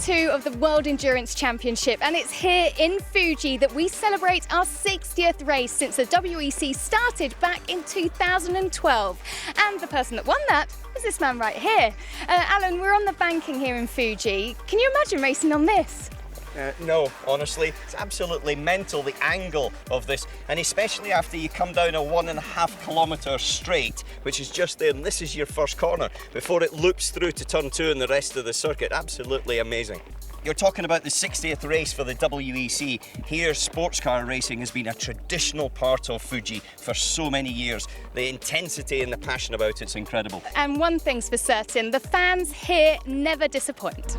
2 of the World Endurance Championship, and it's here in Fuji that we celebrate our 60th race since the WEC started back in 2012. And the person that won that is this man right here. Alan, we're on the banking here in Fuji. Can you imagine racing on this? No, honestly, it's absolutely mental, the angle of this, and especially after you come down a 1.5 kilometre straight, which is just there, and this is your first corner, before it loops through to turn 2 and the rest of the circuit. Absolutely amazing. You're talking about the 60th race for the WEC. Here, sports car racing has been a traditional part of Fuji for so many years. The intensity and the passion about it's incredible. And one thing's for certain, the fans here never disappoint.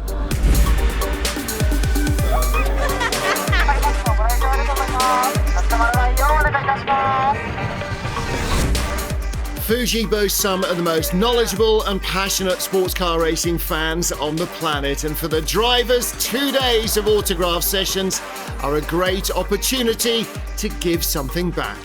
Fuji boasts some of the most knowledgeable and passionate sports car racing fans on the planet, and for the drivers, 2 days of autograph sessions are a great opportunity to give something back.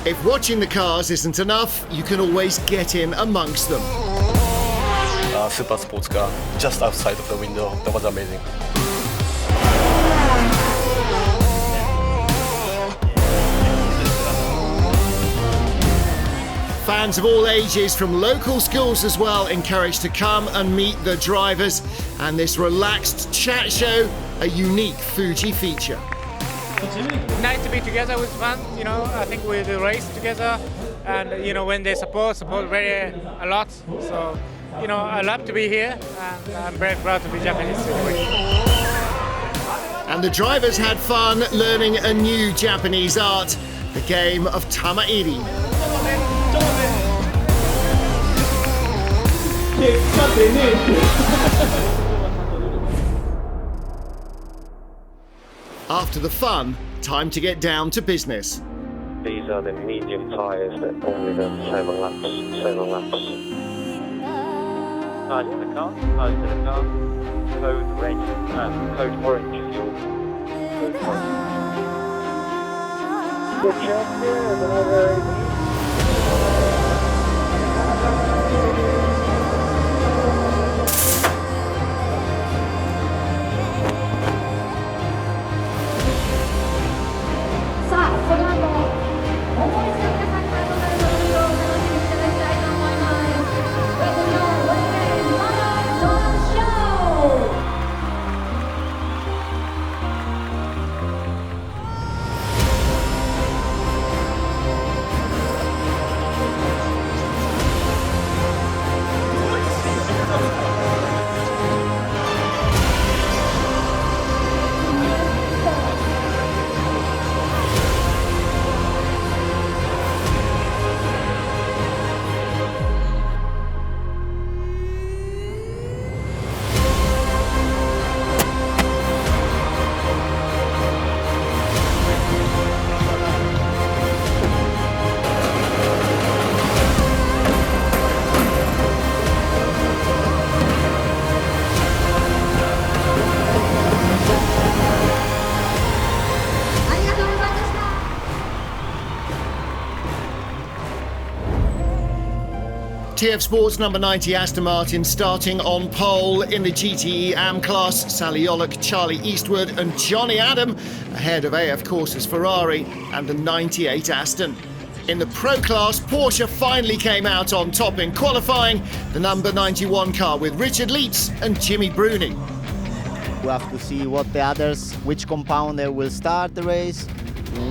If watching the cars isn't enough, you can always get in amongst them. Super sports car, just outside of the window. That was amazing. Fans of all ages from local schools as well encouraged to come and meet the drivers, and this relaxed chat show, a unique Fuji feature. Nice to be together with fans, I think we race together, and when they support very a lot, so I love to be here, and I'm very proud to be Japanese anyway. And the drivers had fun learning a new Japanese art, the game of tamairi. After the fun, time to get down to business. These are the medium tyres that only done 7 laps. Tyres in the car, code red, code orange fuel. Code orange. Good job there, TF Sports number 90 Aston Martin starting on pole in the GTE AM class. Sally Yollock, Charlie Eastwood and Johnny Adam ahead of AF Corsa's Ferrari and the 98 Aston. In the Pro class, Porsche finally came out on top in qualifying, the number 91 car with Richard Leitz and Jimmy Bruni. We have to see what the others, which compound they will start the race,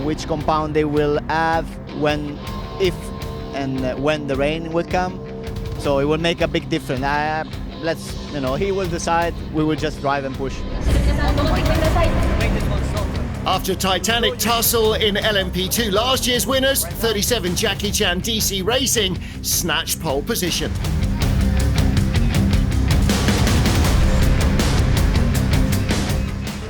which compound they will have when, if and when the rain will come. So it will make a big difference. He will decide, we will just drive and push. After a titanic tussle in LMP2, last year's winners, 37 Jackie Chan DC Racing, snatched pole position.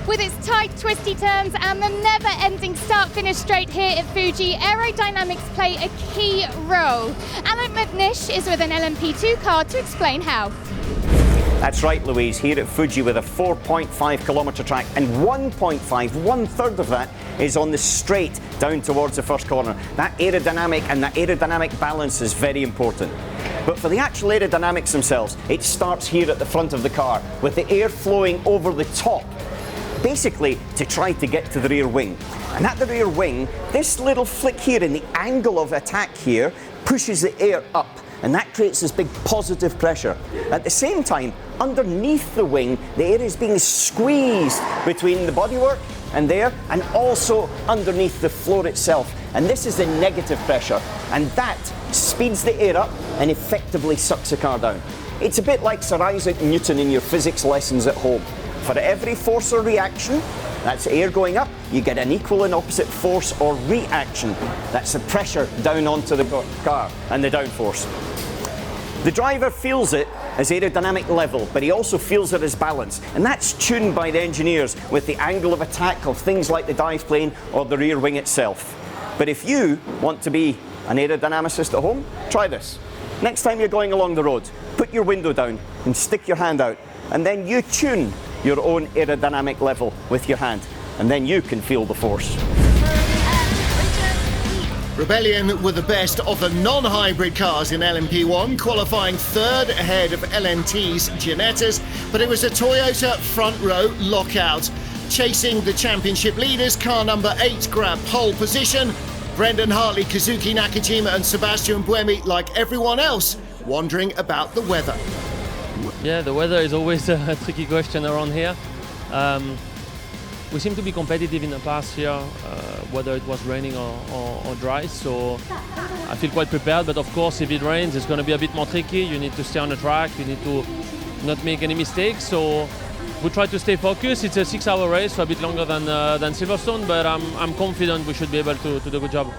With its tight twisty turns and the never-ending start-finish straight here at Fuji, aerodynamics play a key role. Alan McNish is with an LMP2 car to explain how. That's right, Louise, here at Fuji with a 4.5 kilometre track, and 1.5, one-third of that, is on the straight down towards the first corner. That aerodynamic and that aerodynamic balance is very important. But for the actual aerodynamics themselves, it starts here at the front of the car with the air flowing over the top, basically to try to get to the rear wing. And at the rear wing, this little flick here in the angle of attack here pushes the air up, and that creates this big positive pressure. At the same time, underneath the wing, the air is being squeezed between the bodywork and there, and also underneath the floor itself. And this is the negative pressure, and that speeds the air up and effectively sucks the car down. It's a bit like Sir Isaac Newton in your physics lessons at home. For every force or reaction, that's air going up, you get an equal and opposite force or reaction. That's the pressure down onto the car and the downforce. The driver feels it as aerodynamic level, but he also feels it as balance, and that's tuned by the engineers with the angle of attack of things like the dive plane or the rear wing itself. But if you want to be an aerodynamicist at home, try this. Next time you're going along the road, put your window down and stick your hand out, and then you tune your own aerodynamic level with your hand, and then you can feel the force. Rebellion were the best of the non-hybrid cars in LMP1, qualifying third ahead of LNT's Ginettas, but it was a Toyota front row lockout. Chasing the championship leaders, car number 8 grabbed pole position. Brendan Hartley, Kazuki Nakajima and Sebastian Buemi, like everyone else, wondering about the weather. Yeah, the weather is always a tricky question around here. We seem to be competitive in the past year, whether it was raining or dry, so I feel quite prepared, but of course if it rains it's going to be a bit more tricky. You need to stay on the track, you need to not make any mistakes, so we try to stay focused. It's a 6-hour race, so a bit longer than Silverstone, but I'm confident we should be able to do a good job.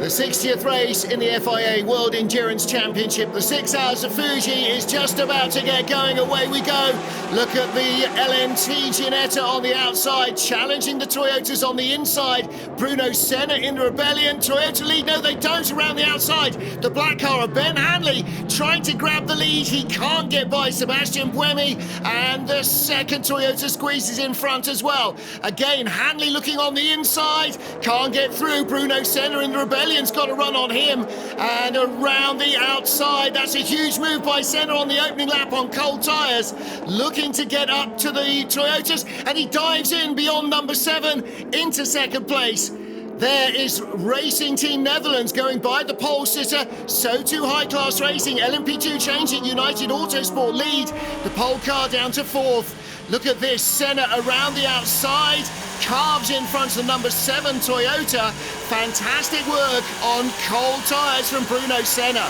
The 60th race in the FIA World Endurance Championship. The 6 hours of Fuji is just about to get going. Away we go. Look at the LNT Ginetta on the outside, challenging the Toyotas on the inside. Bruno Senna in the Rebellion. Toyota lead. No, they don't around the outside. The black car of Ben Hanley trying to grab the lead. He can't get by Sebastian Buemi. And the second Toyota squeezes in front as well. Again, Hanley looking on the inside. Can't get through. Bruno Senna in the Rebellion's got a run on him. And around the outside. That's a huge move by Senna on the opening lap on cold tyres. Looking to get up to the Toyotas. And he dives in beyond number 7 into second place. There is Racing Team Netherlands going by the pole sitter. So too High Class Racing. LMP2 changing. United Autosport lead. The pole car down to 4th. Look at this. Senna around the outside. Carves in front of the number 7 Toyota. Fantastic work on cold tyres from Bruno Senna.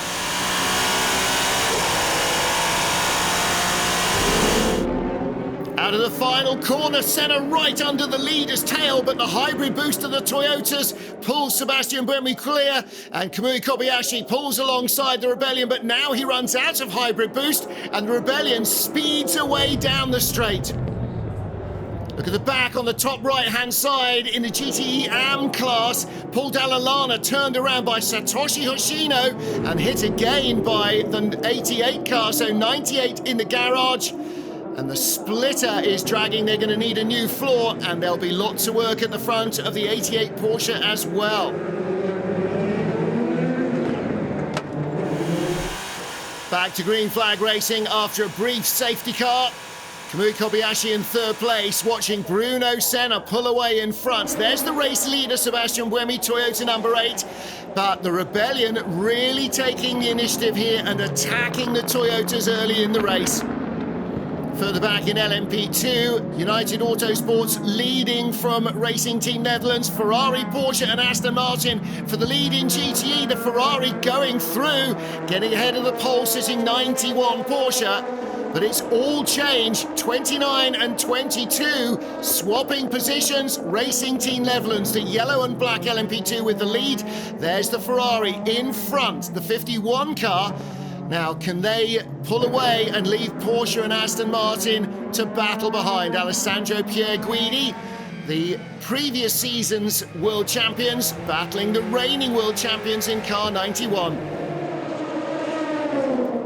Out of the final corner, Senna right under the leader's tail, but the hybrid boost of the Toyotas pulls Sebastian Buemi clear, and Kamui Kobayashi pulls alongside the Rebellion, but now he runs out of hybrid boost, and the Rebellion speeds away down the straight. Look at the back on the top right-hand side in the GTE AM class. Paul Dalla Lana turned around by Satoshi Hoshino and hit again by the 88 car, so 98 in the garage. And the splitter is dragging. They're going to need a new floor, and there'll be lots of work at the front of the 88 Porsche as well. Back to green flag racing after a brief safety car. Kamui Kobayashi in third place, watching Bruno Senna pull away in front. There's the race leader, Sebastian Buemi, Toyota number 8. But the Rebellion really taking the initiative here and attacking the Toyotas early in the race. Further back in LMP2, United Autosports leading from Racing Team Netherlands, Ferrari, Porsche and Aston Martin for the lead in GTE. The Ferrari going through, getting ahead of the pole, sitting 91 Porsche. But it's all changed, 29 and 22, swapping positions. Racing Team Netherlands, the yellow and black LMP2 with the lead. There's the Ferrari in front, the 51 car. Now, can they pull away and leave Porsche and Aston Martin to battle behind? Alessandro Pierguidi, the previous season's world champions, battling the reigning world champions in car 91.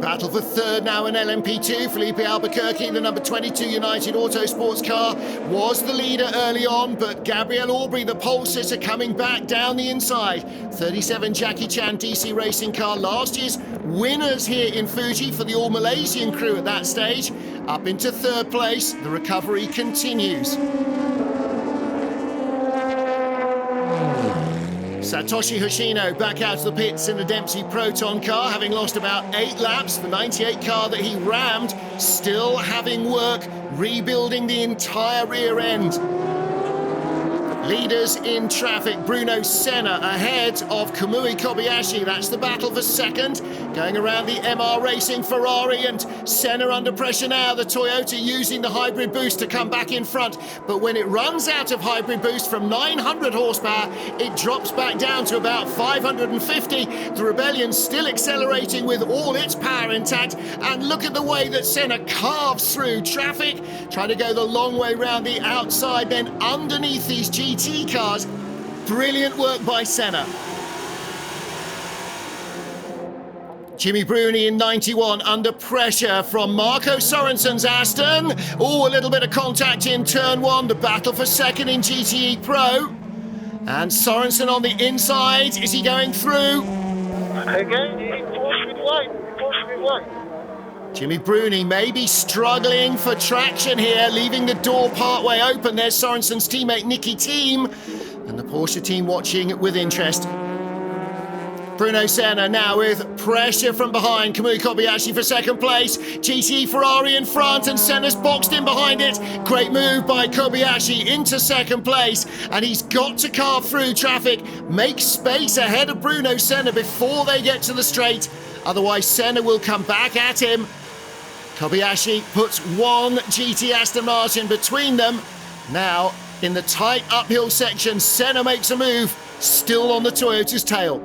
Battle for third now in LMP2. Felipe Albuquerque, the number 22 United Autosports car, was the leader early on, but Gabriel Aubry, the pole sitter, coming back down the inside. 37 Jackie Chan DC Racing car, last year's winners here in Fuji for the all-Malaysian crew at that stage. Up into third place, the recovery continues. Satoshi Hoshino back out to the pits in the Dempsey Proton car, having lost about 8 laps. The 98 car that he rammed still having work rebuilding the entire rear end. Leaders in traffic, Bruno Senna ahead of Kamui Kobayashi. That's the battle for second. Going around the MR Racing Ferrari, and Senna under pressure now. The Toyota using the hybrid boost to come back in front. But when it runs out of hybrid boost from 900 horsepower, it drops back down to about 550. The Rebellion still accelerating with all its power intact. And look at the way that Senna carves through traffic, trying to go the long way round the outside, then underneath these GT cars. Brilliant work by Senna. Jimmy Bruni in 91 under pressure from Marco Sorensen's Aston. Oh, a little bit of contact in turn 1. The battle for second in GTE Pro. And Sorensen on the inside. Is he going through? Again, Porsche with one. Jimmy Bruni maybe struggling for traction here, leaving the door partway open. There's Sorensen's teammate Nicky Thiem, and the Porsche team watching with interest. Bruno Senna now with pressure from behind. Kamui Kobayashi for second place. GTE Ferrari in front, and Senna's boxed in behind it. Great move by Kobayashi into second place, and he's got to carve through traffic, make space ahead of Bruno Senna before they get to the straight. Otherwise, Senna will come back at him. Kobayashi puts one GT Aston Martin between them. Now, in the tight uphill section, Senna makes a move, still on the Toyota's tail.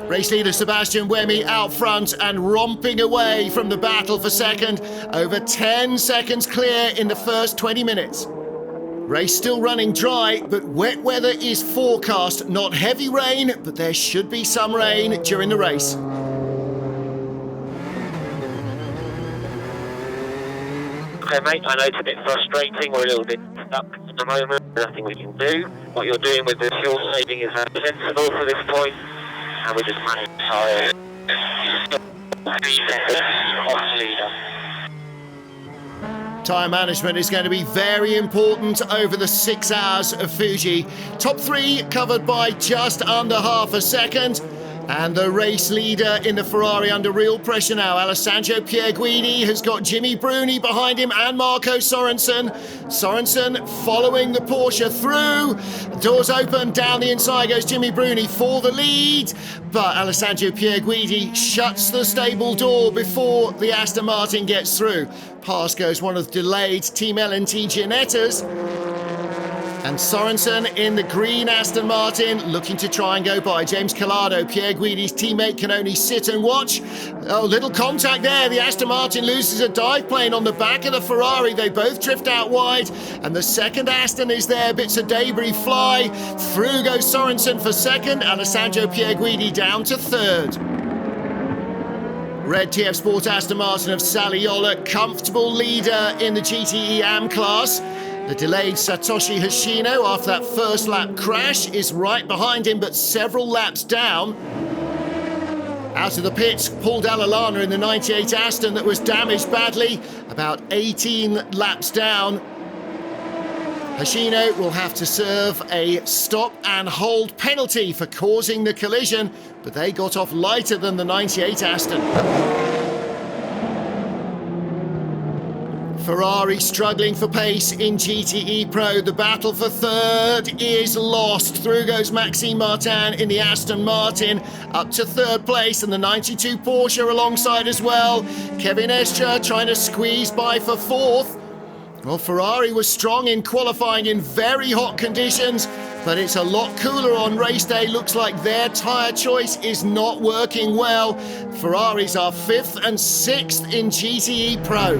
Race leader Sebastian Buemi out front and romping away from the battle for second. Over 10 seconds clear in the first 20 minutes. Race still running dry, but wet weather is forecast. Not heavy rain, but there should be some rain during the race. Okay, mate, I know it's a bit frustrating. We're a little bit stuck at the moment. Nothing we can do. What you're doing with the fuel saving is sensible for this point. And we're just running tired. 3 seconds off leader. Tyre management is going to be very important over the 6 hours of Fuji. Top 3 covered by just under half a second. And the race leader in the Ferrari under real pressure now. Alessandro Pierguidi has got Jimmy Bruni behind him and Marco Sorensen. Sorensen following the Porsche through. Doors open, down the inside goes Jimmy Bruni for the lead. But Alessandro Pierguidi shuts the stable door before the Aston Martin gets through. Past goes one of the delayed Team LNT Ginettas. And Sorensen in the green Aston Martin looking to try and go by. James Collado, Pierguidi's teammate, can only sit and watch. Oh, little contact there. The Aston Martin loses a dive plane on the back of the Ferrari. They both drift out wide. And the second Aston is there. Bits of debris fly. Through goes Sorensen for second. Alessandro Pierguidi down to third. Red TF Sport Aston Martin of Sally Yoller, comfortable leader in the GTE AM class. The delayed Satoshi Hoshino after that first lap crash is right behind him, but several laps down. Out of the pits, Paul Dalla Lana in the 98 Aston that was damaged badly, about 18 laps down. Hoshino will have to serve a stop and hold penalty for causing the collision, but they got off lighter than the 98 Aston. Ferrari struggling for pace in GTE Pro. The battle for third is lost. Through goes Maxime Martin in the Aston Martin, up to third place, and the 92 Porsche alongside as well. Kevin Estre trying to squeeze by for fourth. Well, Ferrari was strong in qualifying in very hot conditions, but it's a lot cooler on race day. Looks like their tyre choice is not working well. Ferraris are 5th and 6th in GTE Pro.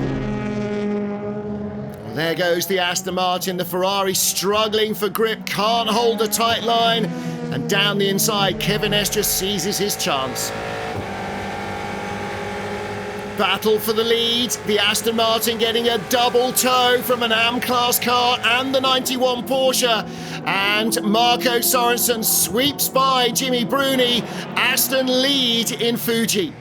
There goes the Aston Martin, the Ferrari struggling for grip, can't hold a tight line, and down the inside, Kevin Estre seizes his chance. Battle for the lead, the Aston Martin getting a double tow from an AM class car and the 91 Porsche, and Marco Sorensen sweeps by Jimmy Bruni. Aston lead in Fuji.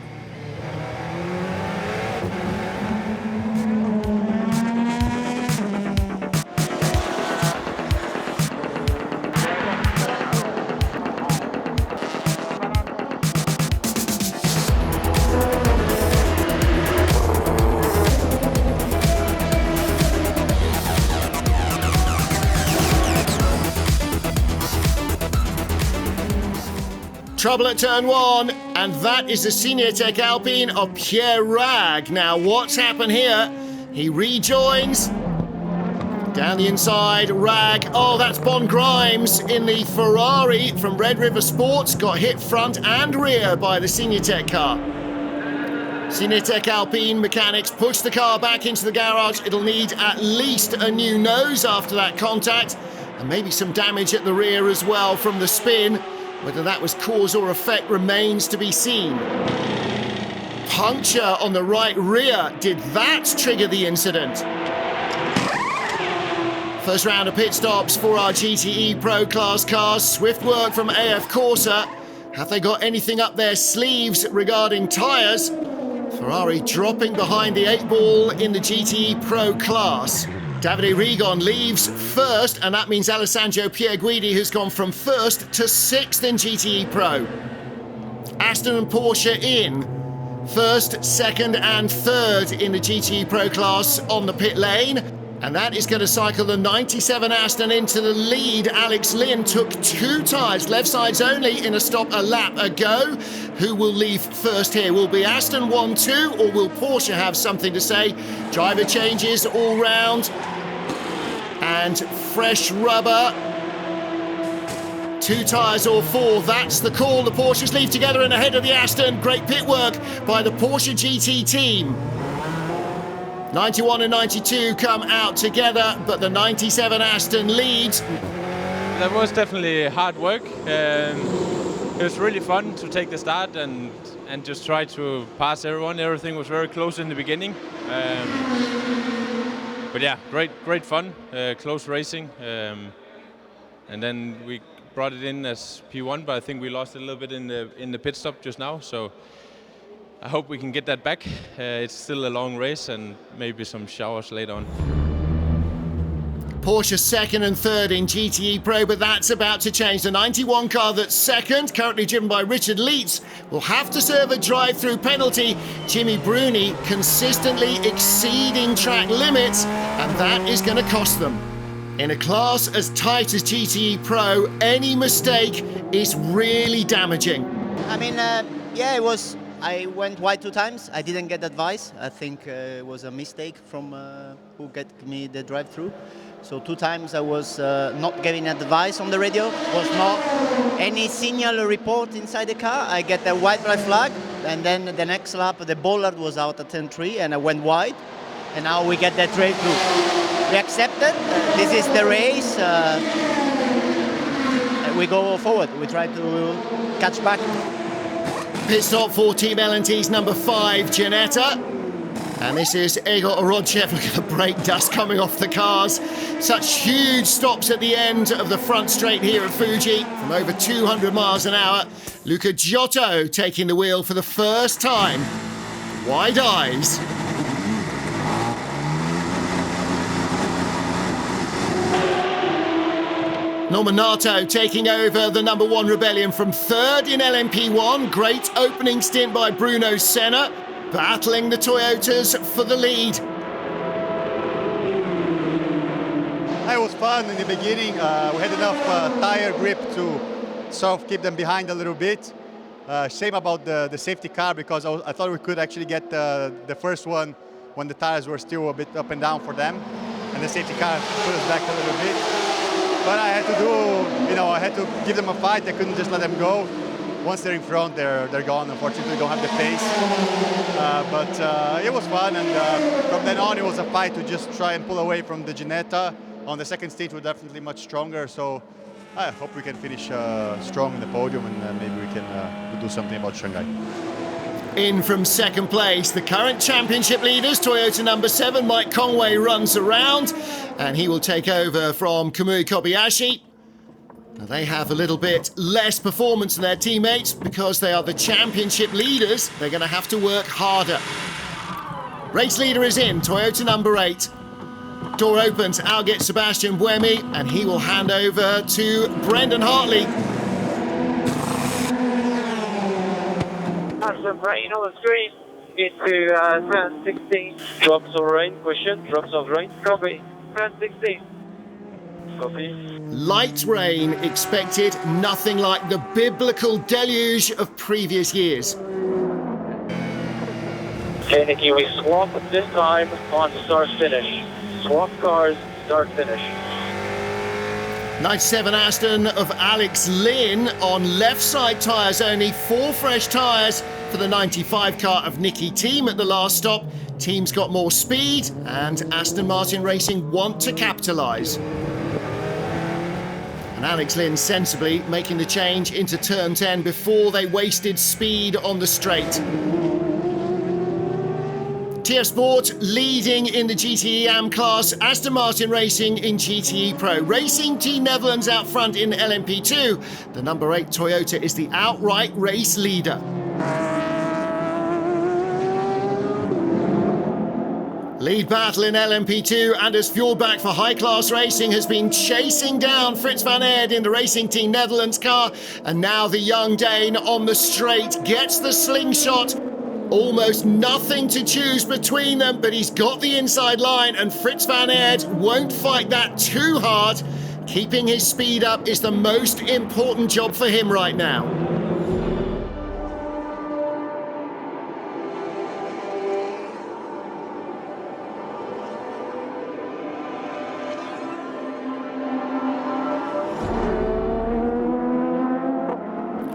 Trouble at turn one, and that is the Senior Tech Alpine of Pierre Rag. Now, what's happened here? He rejoins. Down the inside, Rag. Oh, that's Bon Grimes in the Ferrari from Red River Sports. Got hit front and rear by the Senior Tech car. Senior Tech Alpine mechanics push the car back into the garage. It'll need at least a new nose after that contact, and maybe some damage at the rear as well from the spin. Whether that was cause or effect remains to be seen. Puncture on the right rear. Did that trigger the incident? First round of pit stops for our GTE Pro class cars. Swift work from AF Corsa. Have they got anything up their sleeves regarding tyres? Ferrari dropping behind the 8-ball in the GTE Pro class. Davide Rigon leaves first, and that means Alessandro Pierguidi has gone from 1st to 6th in GTE Pro. Aston and Porsche in 1st, 2nd and 3rd in the GTE Pro class on the pit lane. And that is going to cycle the 97 Aston into the lead. Alex Lynn took 2 tyres, left sides only, in a stop a lap ago. Who will leave first here? Will be Aston 1-2, or will Porsche have something to say? Driver changes all round. And fresh rubber. 2 tyres or 4, that's the call. The Porsches leave together and ahead of the Aston. Great pit work by the Porsche GT team. 91 and 92 come out together, but the 97 Aston leads. That was definitely hard work. It was really fun to take the start and just try to pass everyone. Everything was very close in the beginning. But yeah, great fun, close racing. And then we brought it in as P1, but I think we lost a little bit in the pit stop just now. So I hope we can get that back. It's still a long race and maybe some showers later on. Porsche second and third in GTE Pro, but that's about to change. The 91 car that's second, currently driven by Richard Leitz, will have to serve a drive-through penalty. Jimmy Bruni consistently exceeding track limits, and that is going to cost them. In a class as tight as GTE Pro, any mistake is really damaging. I mean, yeah, it was. I went wide 2 times. I didn't get advice. I think it was a mistake from who get me the drive-through. So 2 times I was not getting advice on the radio. Was not any signal report inside the car. I get a white flag, and then the next lap the bollard was out at 10.3, and I went wide. And now we get that drive-through. We accepted. This is the race. We go forward. We try to catch back. Pit stop for Team L&T's number 5, Ginetta. And this is Egor Orodchev. Look at the brake dust coming off the cars. Such huge stops at the end of the front straight here at Fuji from over 200 miles an hour. Luca Giotto taking the wheel for the first time. Wide eyes. Norman Nato taking over the number 1 Rebellion from third in LMP1. Great opening stint by Bruno Senna, battling the Toyotas for the lead. It was fun in the beginning. We had enough tire grip to sort of keep them behind a little bit. Shame about the safety car, because I thought we could actually get the first one when the tires were still a bit up and down for them, and the safety car put us back a little bit. But I had to I had to give them a fight. I couldn't just let them go. Once they're in front, they're gone. Unfortunately, they don't have the pace. But it was fun, and from then on, it was a fight to just try and pull away from the Ginetta. On the second stage, we're definitely much stronger. So I hope we can finish strong in the podium, and maybe we can do something about Shanghai. In from second place, the current championship leaders, Toyota number 7, Mike Conway runs around, and he will take over from Kamui Kobayashi. Now they have a little bit less performance than their teammates because they are the championship leaders. They're going to have to work harder. Race leader is in, Toyota number 8. Door opens, out gets Sebastian Buemi, and he will hand over to Brendan Hartley. Some rain on the screen into turn 16. Drops of rain, question, drops of rain. Copy. Turn 16. Copy. Light rain expected, nothing like the biblical deluge of previous years. Okay, Nikki, we swap this time on start-finish. Swap cars, start-finish. 97 Aston of Alex Lynn on left side tyres only, 4 fresh tyres for the 95 car of Nicky Team at the last stop. Team's got more speed, and Aston Martin Racing want to capitalise. And Alex Lynn sensibly making the change into turn 10 before they wasted speed on the straight. TF Sport leading in the GTE AM class, Aston Martin Racing in GTE Pro. Racing Team Netherlands out front in LMP2. The number 8 Toyota is the outright race leader. Lead battle in LMP2, Anders Fjordbach for High Class Racing has been chasing down Frits van Aert in the Racing Team Netherlands car, and now the young Dane on the straight gets the slingshot. Almost nothing to choose between them, but he's got the inside line, and Frits van Aert won't fight that too hard. Keeping his speed up is the most important job for him right now.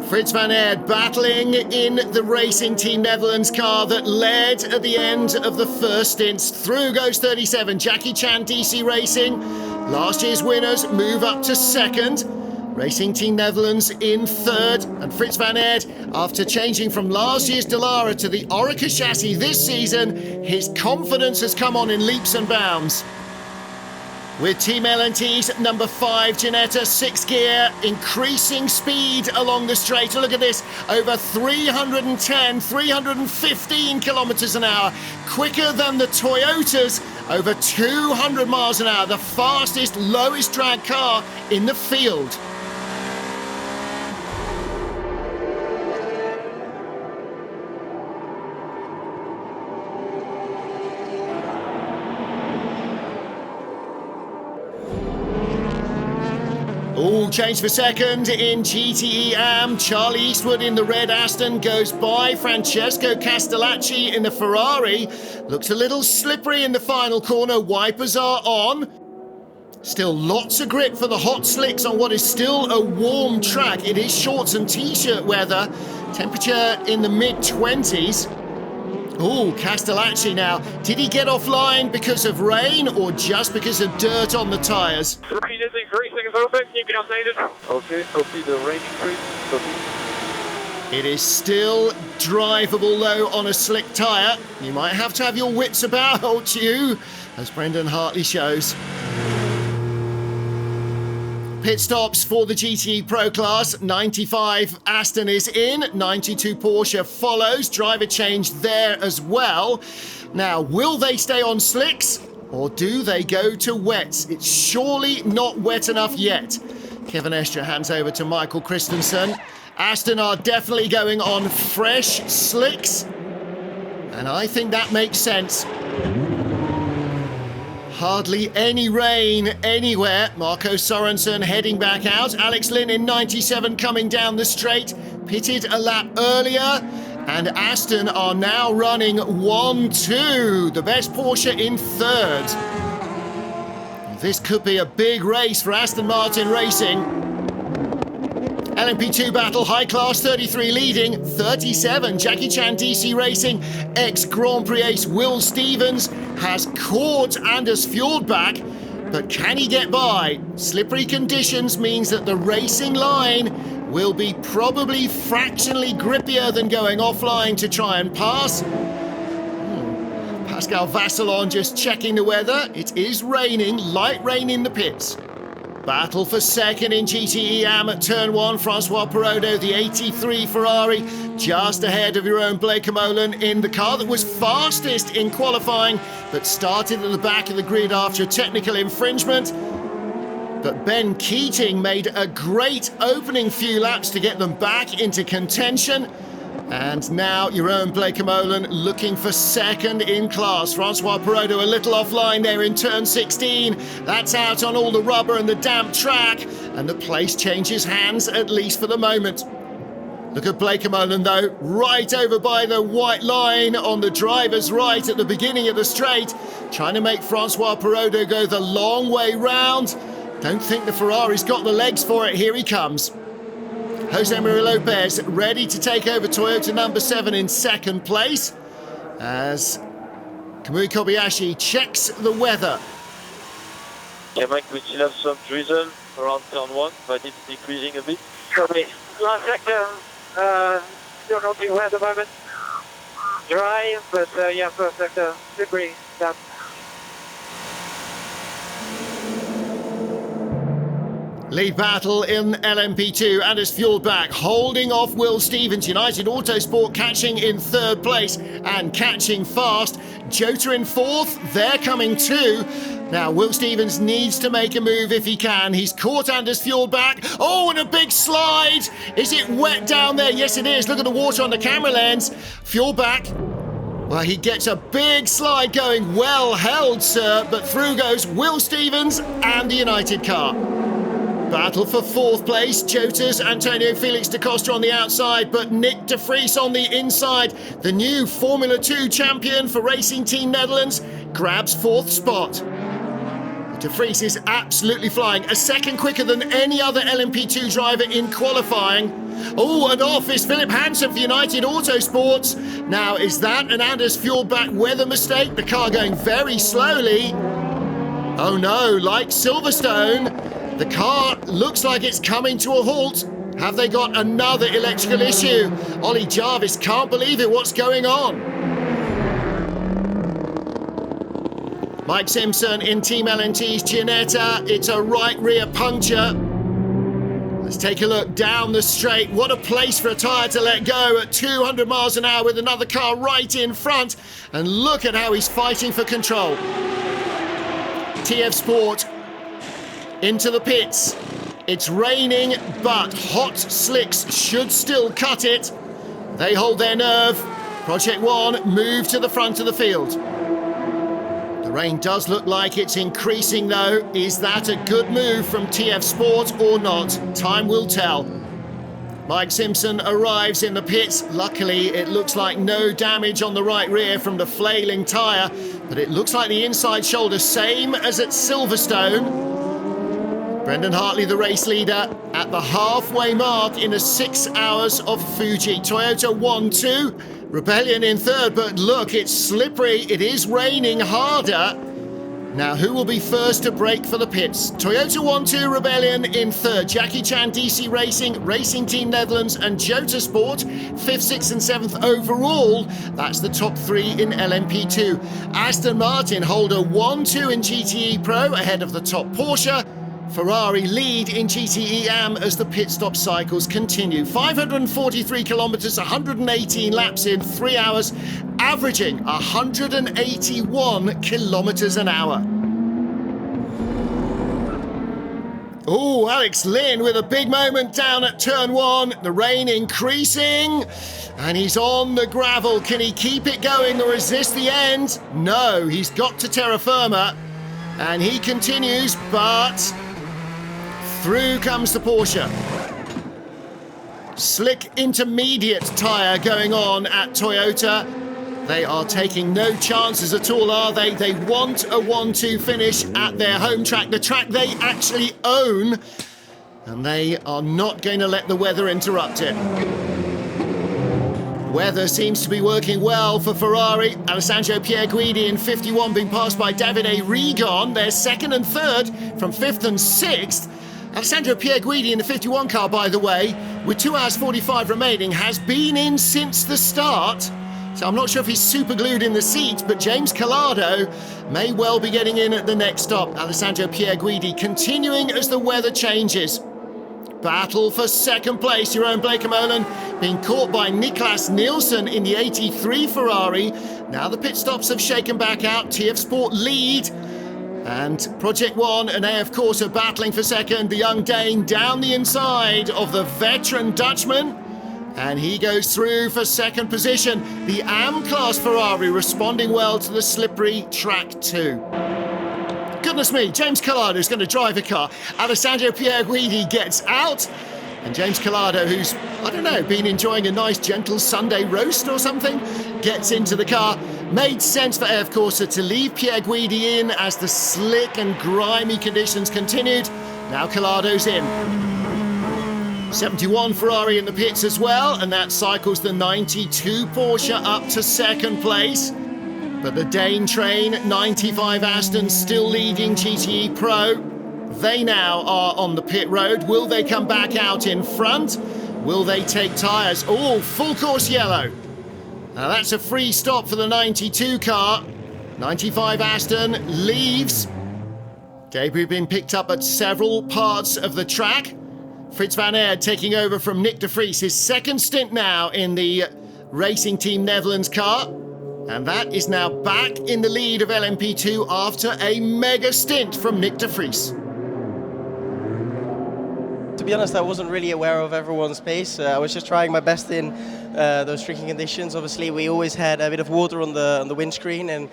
Frits van Aert battling in the Racing Team Netherlands car that led at the end of the first stints. Through goes 37, Jackie Chan DC Racing. Last year's winners move up to second. Racing Team Netherlands in third. And Frits van Aert, after changing from last year's Dallara to the Orica chassis this season, his confidence has come on in leaps and bounds. With Team L&T's number 5, Ginetta, 6th gear, increasing speed along the straight. Look at this, over 310, 315 kilometres an hour, quicker than the Toyotas, Over 200 miles an hour, the fastest, lowest drag car in the field. All change for second in GTE AM. Charlie Eastwood in the red Aston goes by Francesco Castellacci in the Ferrari. Looks a little slippery in the final corner. Wipers are on. Still lots of grip for the hot slicks on what is still a warm track. It is shorts and t-shirt weather. Temperature in the mid-20s. Oh, Castellacci now. Did he get offline because of rain or just because of dirt on the tyres? Repeatedly, 3 seconds open, keep it updated. Okay, copy the rain increase. Copy. It is still drivable though on a slick tyre. You might have to have your wits about you, as Brendan Hartley shows. Pit stops for the GTE Pro Class. 95 Aston is in, 92 Porsche follows. Driver change there as well. Now, will they stay on slicks or do they go to wets? It's surely not wet enough yet. Kevin Estre hands over to Michael Christensen. Aston are definitely going on fresh slicks, and I think that makes sense. Hardly any rain anywhere. Marco Sorensen heading back out. Alex Lynn in 97 coming down the straight. Pitted a lap earlier. And Aston are now running 1-2. The best Porsche in third. This could be a big race for Aston Martin Racing. LMP2 battle, high class 33 leading, 37 Jackie Chan DC Racing, ex-Grand Prix ace Will Stevens has caught Anders Fjordbach, but can he get by? Slippery conditions means that the racing line will be probably fractionally grippier than going offline to try and pass. Pascal Vasselon just checking the weather. It is raining, light rain in the pits. Battle for second in GTE AM at turn 1. Francois Perrodo, the 83 Ferrari, just ahead of your own Blake Molan in the car that was fastest in qualifying, but started at the back of the grid after a technical infringement. But Ben Keating made a great opening few laps to get them back into contention. And now your own Blake Molan looking for second in class. Francois Perrodo a little offline there in turn 16. That's out on all the rubber and the damp track. And the place changes hands, at least for the moment. Look at Blake Molan though, right over by the white line on the driver's right at the beginning of the straight. Trying to make Francois Perrodo go the long way round. Don't think the Ferrari's got the legs for it. Here he comes. Jose Maria Lopez ready to take over Toyota number 7 in second place as Kamui Kobayashi checks the weather. Yeah, Mike, we still have some drizzle around turn 1, but it's decreasing a bit. Copy. Last sector, still not being wet at the moment. Dry, but yeah, first sector, slippery, damp. Lead battle in LMP2, Anders Fjordbach holding off Will Stevens. United Autosport catching in third place and catching fast. Jota in fourth, they're coming too. Now Will Stevens needs to make a move if he can. He's caught Anders Fjordbach. Oh, and a big slide! Is it wet down there? Yes it is, look at the water on the camera lens. Fjordbach, well, he gets a big slide going. Well held, sir, but through goes Will Stevens and the United car. Battle for fourth place. Jota's Antonio Felix da Costa on the outside, but Nick de Vries on the inside. The new Formula 2 champion for Racing Team Netherlands grabs fourth spot. De Vries is absolutely flying, a second quicker than any other LMP2 driver in qualifying. Oh, and off is Philip Hansen for United Autosports. Now, is that an Anders Fjordbach weather mistake? The car going very slowly. Oh no, like Silverstone, the car looks like it's coming to a halt. Have they got another electrical issue? Ollie Jarvis can't believe it. What's going on? Mike Simpson in Team LNT's Ginetta. It's a right rear puncture. Let's take a look down the straight. What a place for a tyre to let go at 200 miles an hour with another car right in front. And look at how he's fighting for control. TF Sport into the pits. It's raining, but hot slicks should still cut it. They hold their nerve. Project One move to the front of the field. The rain does look like it's increasing though. Is that a good move from TF Sport or not? Time will tell. Mike Simpson arrives in the pits. Luckily, it looks like no damage on the right rear from the flailing tyre, but it looks like the inside shoulder, same as at Silverstone. Brendan Hartley, the race leader, at the halfway mark in the 6 hours of Fuji. Toyota 1-2, Rebellion in third, but look, it's slippery. It is raining harder. Now, who will be first to break for the pits? Toyota 1-2, Rebellion in third. Jackie Chan, DC Racing, Racing Team Netherlands and Jota Sport, 5th, 6th and 7th overall. That's the top three in LMP2. Aston Martin hold a 1-2 in GTE Pro ahead of the top Porsche. Ferrari lead in GTE AM as the pit stop cycles continue. 543 kilometres, 118 laps in 3 hours, averaging 181 kilometres an hour. Oh, Alex Lynn with a big moment down at turn one. The rain increasing, and he's on the gravel. Can he keep it going or is this the end? No, he's got to terra firma, and he continues, but through comes the Porsche. Slick intermediate tyre going on at Toyota. They are taking no chances at all, are they? They want a 1-2 finish at their home track, the track they actually own, and they are not going to let the weather interrupt it. Weather seems to be working well for Ferrari. Alessandro Pierguidi in 51 being passed by Davide Rigon. They're second and third from 5th and 6th. Alessandro Pierguidi in the 51 car, by the way, with 2 hours 45 remaining, has been in since the start. So I'm not sure if he's super glued in the seat, but James Collado may well be getting in at the next stop. Alessandro Pierguidi continuing as the weather changes. Battle for second place. Jeroen Bleekemolen being caught by Niklas Nielsen in the 83 Ferrari. Now the pit stops have shaken back out. TF Sport lead. And Project One and AF Corse are battling for second. The young Dane down the inside of the veteran Dutchman. And he goes through for second position. The AM class Ferrari responding well to the slippery track too. Goodness me, James Collado is going to drive a car. Alessandro Pierguidi gets out. And James Collado, who's, I don't know, been enjoying a nice gentle Sunday roast or something, gets into the car. Made sense for AF Corse to leave Pierguidi in as the slick and grimy conditions continued. Now Collado's in. 71 Ferrari in the pits as well, and that cycles the 92 Porsche up to second place. But the Dane train, 95 Aston, still leading GTE Pro. They now are on the pit road. Will they come back out in front? Will they take tyres? Oh, full course yellow. Now that's a free stop for the 92 car. 95 Aston leaves. Debris being picked up at several parts of the track. Fritz van Aert taking over from Nick de Vries, his second stint now in the Racing Team Netherlands car. And that is now back in the lead of LMP2 after a mega stint from Nick de Vries. To be honest, I wasn't really aware of everyone's pace. I was just trying my best in those tricky conditions. Obviously, we always had a bit of water on the windscreen, and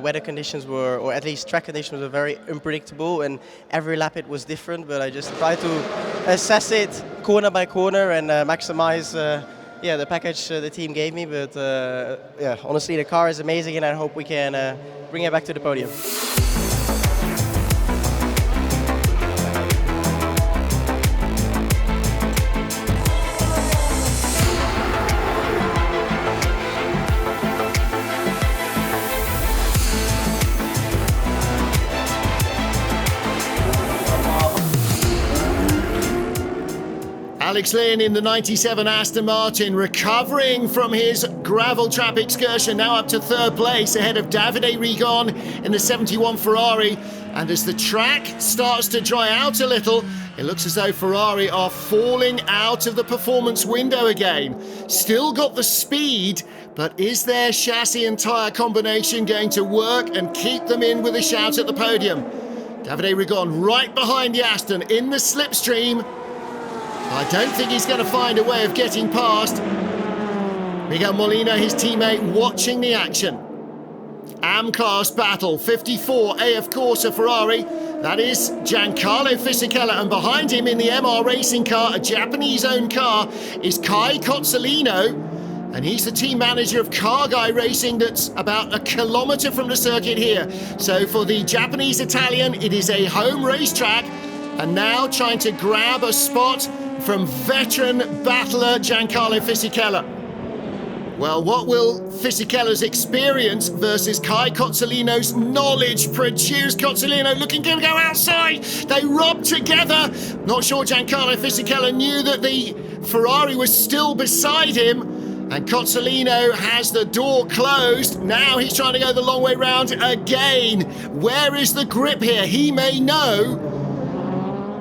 weather conditions were, or at least track conditions were very unpredictable, and every lap it was different, but I just tried to assess it corner by corner and maximize the package the team gave me. But honestly, the car is amazing, and I hope we can bring it back to the podium. Alex Lynn in the 97 Aston Martin, recovering from his gravel trap excursion, now up to third place ahead of Davide Rigon in the 71 Ferrari. And as the track starts to dry out a little, it looks as though Ferrari are falling out of the performance window again. Still got the speed, but is their chassis and tyre combination going to work and keep them in with a shout at the podium? Davide Rigon right behind the Aston in the slipstream. I don't think he's going to find a way of getting past. Miguel Molina, his teammate, watching the action. AM class battle, 54 AF Corsa Ferrari. That is Giancarlo Fisichella, and behind him in the MR racing car, a Japanese-owned car, is Kai Cozzolino, and he's the team manager of Car Guy Racing that's about a kilometre from the circuit here. So for the Japanese-Italian, it is a home racetrack, and now trying to grab a spot from veteran battler Giancarlo Fisichella. Well, what will Fisichella's experience versus Kai Cozzolino's knowledge produce? Cozzolino looking to go outside. They rub together. Not sure Giancarlo Fisichella knew that the Ferrari was still beside him. And Cozzolino has the door closed. Now he's trying to go the long way round again. Where is the grip here? He may know.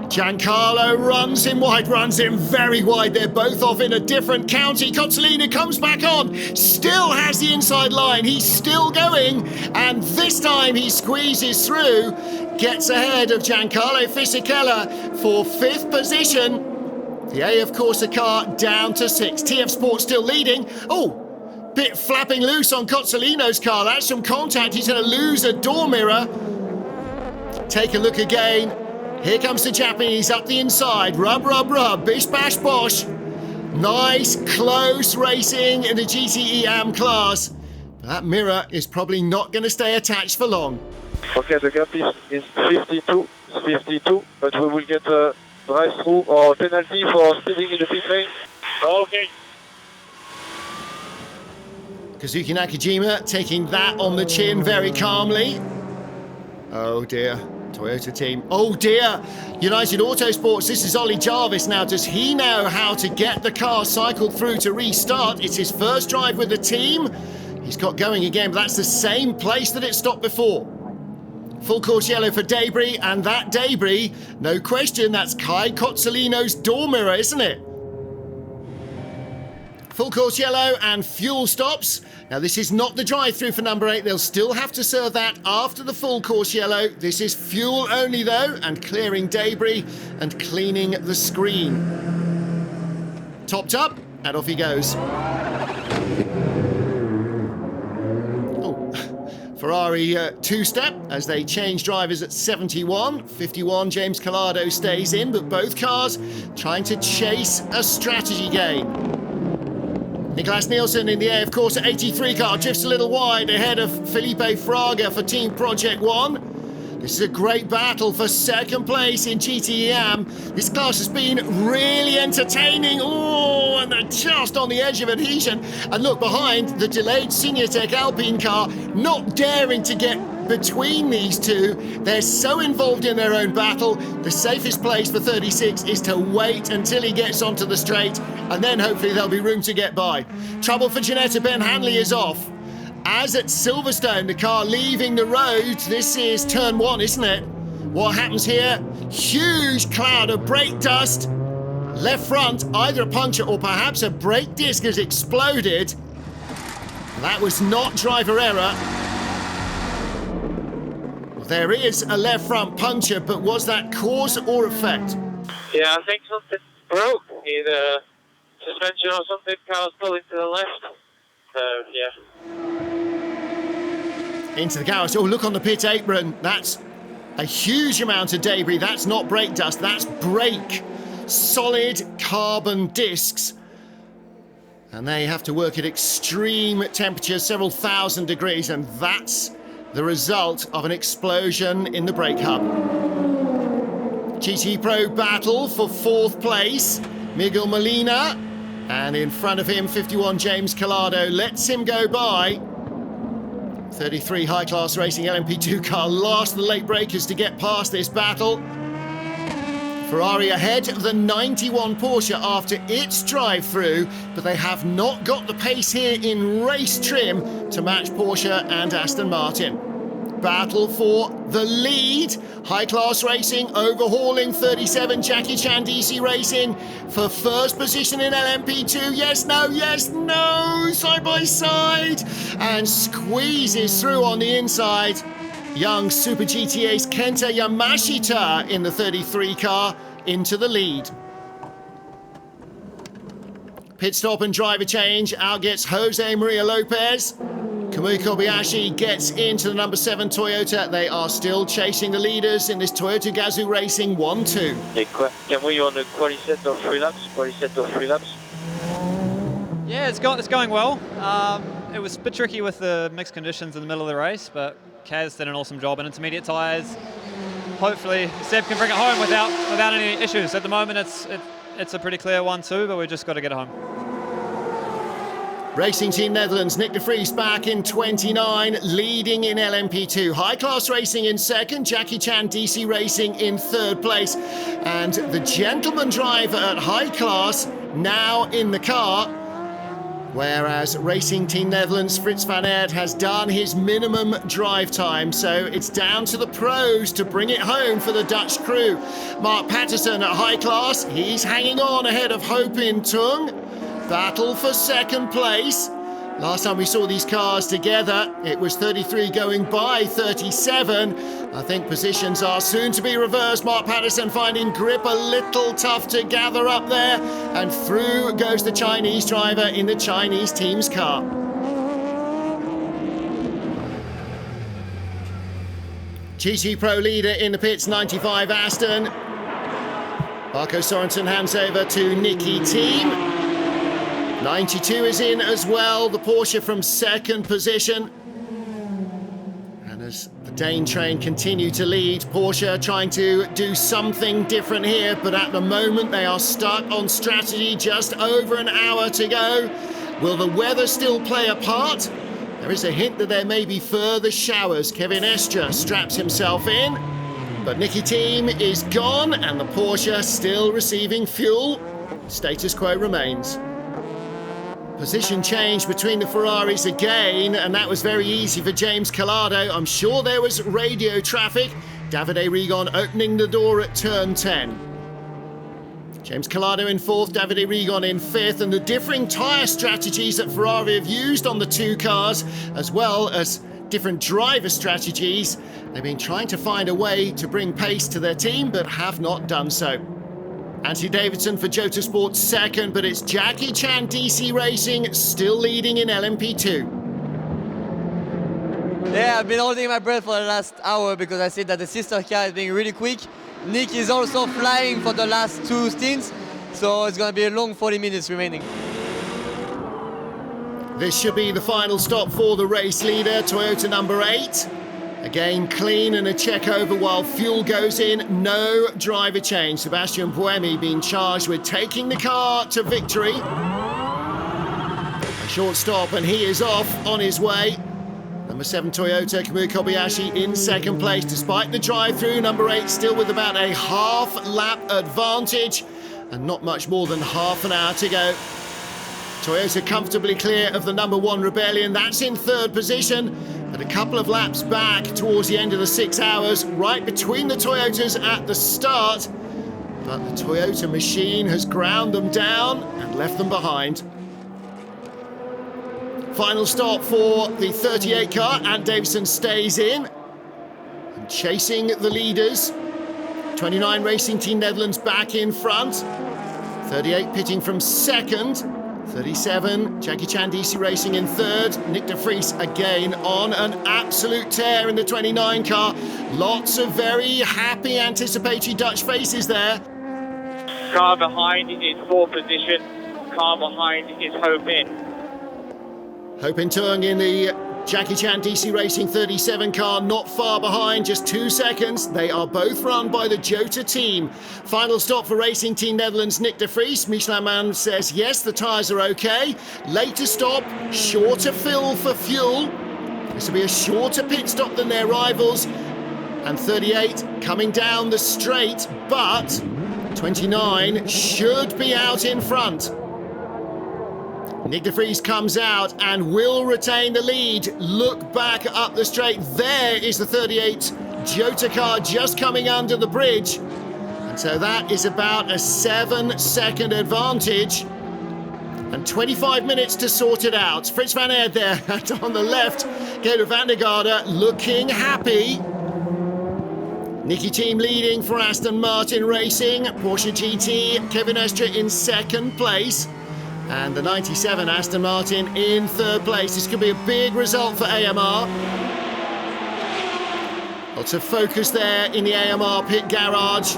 Giancarlo runs him wide, runs him very wide. They're both off in a different county. Cozzolino comes back on, still has the inside line. He's still going, and this time he squeezes through, gets ahead of Giancarlo Fisichella for 5th position. The AF Corsa car down to 6th. TF Sport still leading. Oh, bit flapping loose on Cozzolino's car. That's some contact. He's going to lose a door mirror. Take a look again. Here comes the Japanese up the inside. Rub, rub, rub. Bish, bash, bosh. Nice, close racing in the GTE AM class. But that mirror is probably not going to stay attached for long. Okay, the gap is 52, but we will get a drive-through or penalty for speeding in the pit lane. Okay. Kazuki Nakajima taking that on the chin very calmly. Oh dear. Toyota team. Oh dear. United Autosports, this is Ollie Jarvis now. Does he know how to get the car cycled through to restart? It's his first drive with the team. He's got going again, but that's the same place that it stopped before. Full course yellow for debris, and that debris, no question, that's Kai Cozzolino's door mirror, isn't it? Full course yellow and fuel stops. Now this is not the drive-through for number 8. They'll still have to serve that after the full course yellow. This is fuel only though, and clearing debris and cleaning the screen. Topped up, and off he goes. Oh, Ferrari two-step as they change drivers at 71. 51, James Collado stays in, but both cars trying to chase a strategy game. Niklas Nielsen in the AF Corsa 83 car drifts a little wide ahead of Felipe Fraga for Team Project One. This is a great battle for second place in GTE AM. This class has been really entertaining. Oh, and they're just on the edge of adhesion. And look behind, the delayed Senior-Tech Alpine car, not daring to get between these two. They're so involved in their own battle. The safest place for 36 is to wait until he gets onto the straight, and then hopefully there'll be room to get by. Trouble for Ginetta. Ben Hanley is off. As at Silverstone, the car leaving the road. This is turn 1, isn't it? What happens here? Huge cloud of brake dust. Left front, either a puncture or perhaps a brake disc has exploded. That was not driver error. There is a left front puncture, but was that cause or effect? Yeah, I think something broke. Either suspension or something. Car's pulling to the left. So, yeah. Into the garage. Oh, look on the pit apron. That's a huge amount of debris. That's not brake dust. That's brake. Solid carbon discs. And they have to work at extreme temperatures, several thousand degrees, and that's the result of an explosion in the brake hub. GT Pro battle for 4th place. Miguel Molina, and in front of him 51 James Collado lets him go by. 33 High Class Racing LMP2 car last the late breakers to get past this battle. Ferrari ahead of the 91 Porsche after its drive-through, but they have not got the pace here in race trim to match Porsche and Aston Martin. battle for the lead. High Class Racing overhauling 37 Jackie Chan DC Racing for first position in LMP2. Yes, no, side by side, and squeezes through on the inside. Young Super GT ace Kenta Yamashita in the 33 car into the lead. Pit stop and driver change. Out gets Jose Maria Lopez. Kamui Kobayashi gets into the number 7 Toyota. They are still chasing the leaders in this Toyota Gazoo Racing 1-2. Kamui on the quali set of 3 laps. Yeah, it's going well. It was a bit tricky with the mixed conditions in the middle of the race, but Kaz did an awesome job in intermediate tyres. Hopefully Seb can bring it home without any issues. At the moment it's a pretty clear 1-2, but we've just got to get it home. Racing Team Netherlands, Nick de Vries back in 29, leading in LMP2. High Class Racing in second, Jackie Chan DC Racing in third place. And the gentleman driver at High Class now in the car. Whereas Racing Team Netherlands, Frits van Aert, has done his minimum drive time. So it's down to the pros to bring it home for the Dutch crew. Mark Patterson at High Class, he's hanging on ahead of Ho Pin Tung. Battle for second place. Last time we saw these cars together, it was 33 going by 37. I think positions are soon to be reversed. Mark Patterson finding grip a little tough to gather up there. And through goes the Chinese driver in the Chinese team's car. GT Pro leader in the pits, 95 Aston. Marco Sorensen hands over to Nicky Team. 92 is in as well, the Porsche from second position. And as the Dane train continue to lead, Porsche trying to do something different here, but at the moment they are stuck on strategy, just over an hour to go. Will the weather still play a part? There is a hint that there may be further showers. Kevin Estre straps himself in, but Nicky Team is gone and the Porsche still receiving fuel. Status quo remains. Position change between the Ferraris again, and that was very easy for James Calado. I'm sure there was radio traffic. Davide Rigon opening the door at turn 10. James Calado in fourth, Davide Rigon in fifth, and the differing tyre strategies that Ferrari have used on the two cars, as well as different driver strategies. They've been trying to find a way to bring pace to their team, but have not done so. Anthony Davidson for Jota Sports second, but it's Jackie Chan DC Racing still leading in LMP2. Yeah, I've been holding my breath for the last hour because I see that the sister car is being really quick. Nick is also flying for the last 2 stints, so it's going to be a long 40 minutes remaining. This should be the final stop for the race leader, Toyota number 8. Again, clean and a check over while fuel goes in. No driver change. Sebastian Buemi being charged with taking the car to victory. A short stop and he is off on his way. Number 7 Toyota, Kamui Kobayashi in second place. Despite the drive-through, number 8 still with about a half-lap advantage. And not much more than half an hour to go. Toyota comfortably clear of the number 1 Rebellion. That's in third position. But a couple of laps back towards the end of the 6 hours, right between the Toyotas at the start. But the Toyota machine has ground them down and left them behind. Final stop for the 38 car. Ant Davison stays in. And chasing the leaders. 29 Racing Team Netherlands back in front. 38 pitting from second. 37, Jackie Chan DC Racing in third. Nick de Vries again on an absolute tear in the 29 car. Lots of very happy, anticipatory Dutch faces there. Car behind is fourth position. Car behind is Ho Pin. Ho Pin Tung in the Jackie Chan DC Racing 37 car, not far behind, just 2 seconds. They are both run by the Jota team. Final stop for Racing Team Netherlands, Nick de Vries. Michelin Man says yes, the tyres are okay. Later stop, shorter fill for fuel. This will be a shorter pit stop than their rivals. And 38 coming down the straight, but 29 should be out in front. Nick de Vries comes out and will retain the lead. Look back up the straight. There is the 38 Jota car just coming under the bridge. And so that is about a 7-second advantage. And 25 minutes to sort it out. Frits van Aert there on the left. Gero van der Garde looking happy. Nicky Team leading for Aston Martin Racing. Porsche GT, Kevin Estre in second place. And the 97 Aston Martin in third place. This could be a big result for AMR. Lots of focus there in the AMR pit garage.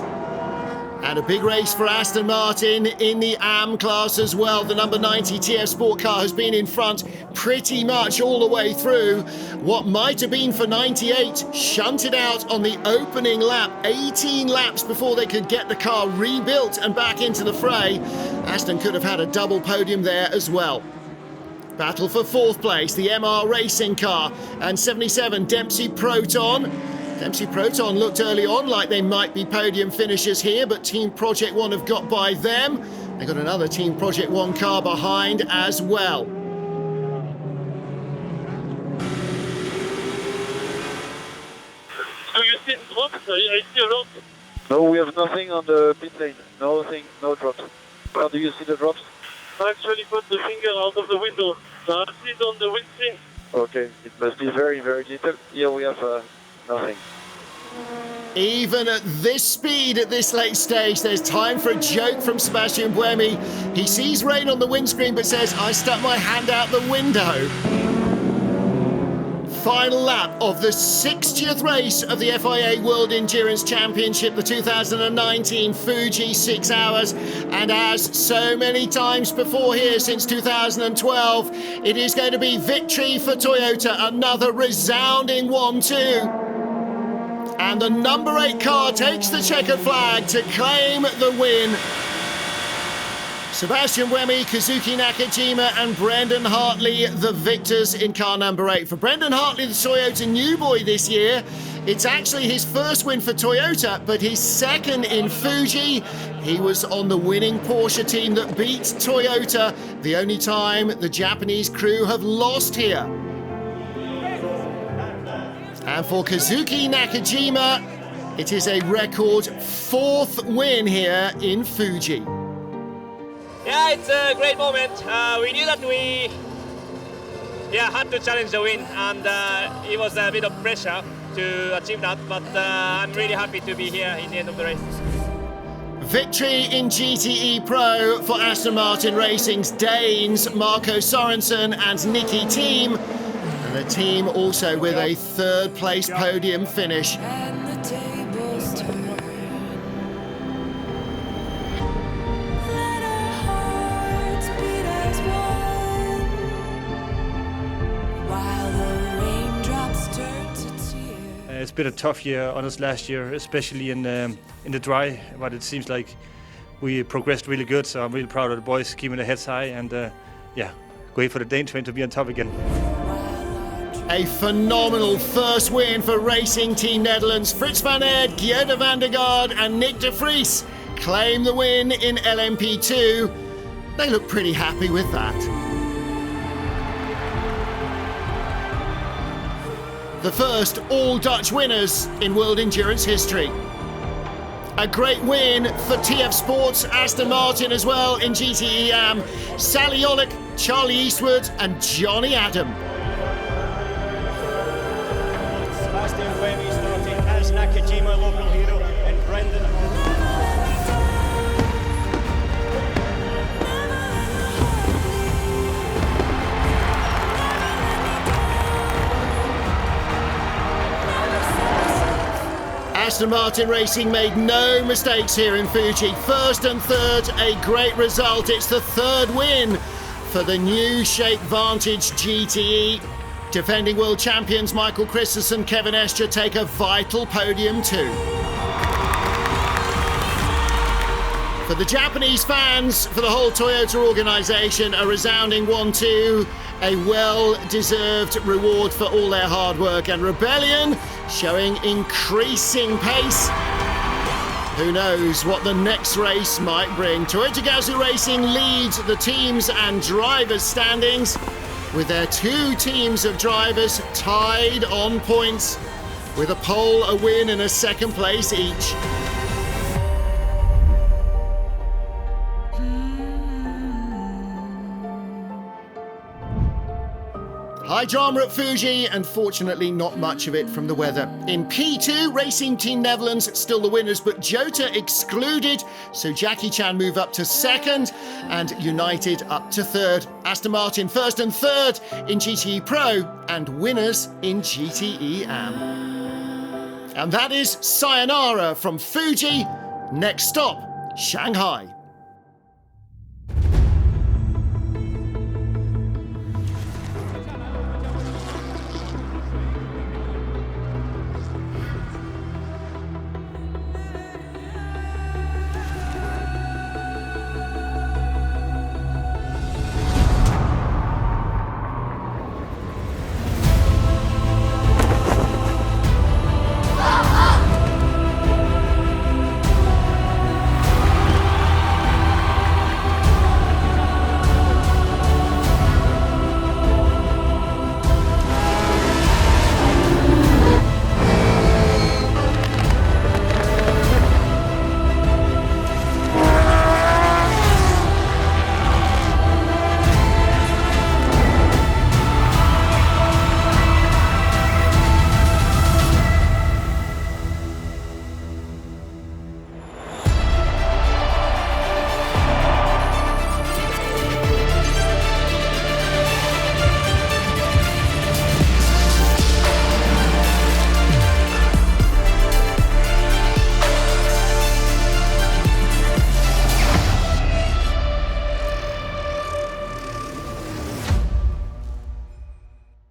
And a big race for Aston Martin in the AM class as well. The number 90 TF Sport car has been in front pretty much all the way through. What might have been for 98 shunted out on the opening lap. 18 laps before they could get the car rebuilt and back into the fray. Aston could have had a double podium there as well. Battle for fourth place, the MR Racing car and 77 Dempsey Proton. Dempsey Proton looked early on like they might be podium finishers here, but Team Project One have got by them. They got another Team Project One car behind as well. Do you see drops? I see a lot. No, we have nothing on the pit lane. Nothing, no drops. Where do you see the drops? I actually put the finger out of the window. I see it on the windscreen. Okay, it must be very, very little. Here we have nothing. Even at this speed, at this late stage, there's time for a joke from Sebastian Buemi. He sees rain on the windscreen but says, I stuck my hand out the window. Final lap of the 60th race of the FIA World Endurance Championship, the 2019 Fuji 6 hours. And as so many times before here since 2012, it is going to be victory for Toyota, another resounding 1-2. And the number 8 car takes the checkered flag to claim the win. Sebastian Buemi, Kazuki Nakajima and Brendan Hartley, the victors in car number 8. For Brendan Hartley, the Toyota new boy this year, it's actually his first win for Toyota, but his second in Fuji. He was on the winning Porsche team that beat Toyota, the only time the Japanese crew have lost here. And for Kazuki Nakajima, it is a record 4th win here in Fuji. Yeah, it's a great moment. We knew that we had to challenge the win, and it was a bit of pressure to achieve that, but I'm really happy to be here in the end of the race. Victory in GTE Pro for Aston Martin Racing's Danes, Marco Sorensen and Nicky Team. And the team also with a 3rd place podium finish. It's been a tough year on us last year, especially in the dry, but it seems like we progressed really good, so I'm really proud of the boys keeping their heads high and great for the Dane train to be on top again. A phenomenal first win for Racing Team Netherlands. Frits van Aert, Gero van der Garde and Nick de Vries claim the win in LMP2. They look pretty happy with that. The first all-Dutch winners in World Endurance history. A great win for TF Sports, Aston Martin as well in GTE AM. Sally Ollick, Charlie Eastwood and Johnny Adam. Sebastian Buemi starting as Nakajima, local hero, and Brendan. Aston Martin Racing made no mistakes here in Fuji. 1st and 3rd, a great result. It's the 3rd win for the new shape Vantage GTE. Defending world champions Michael Christensen, Kevin Estre take a vital podium too. For the Japanese fans, for the whole Toyota organisation, a resounding 1-2, a well-deserved reward for all their hard work, and Rebellion showing increasing pace. Who knows what the next race might bring? Toyota Gazoo Racing leads the teams and drivers standings with their two teams of drivers tied on points with a pole, a win and a second place each. High drama at Fuji, and fortunately not much of it from the weather. In P2, Racing Team Netherlands still the winners, but Jota excluded, so Jackie Chan move up to second and United up to third. Aston Martin first and third in GTE Pro and winners in GTE AM. And that is sayonara from Fuji. Next stop, Shanghai.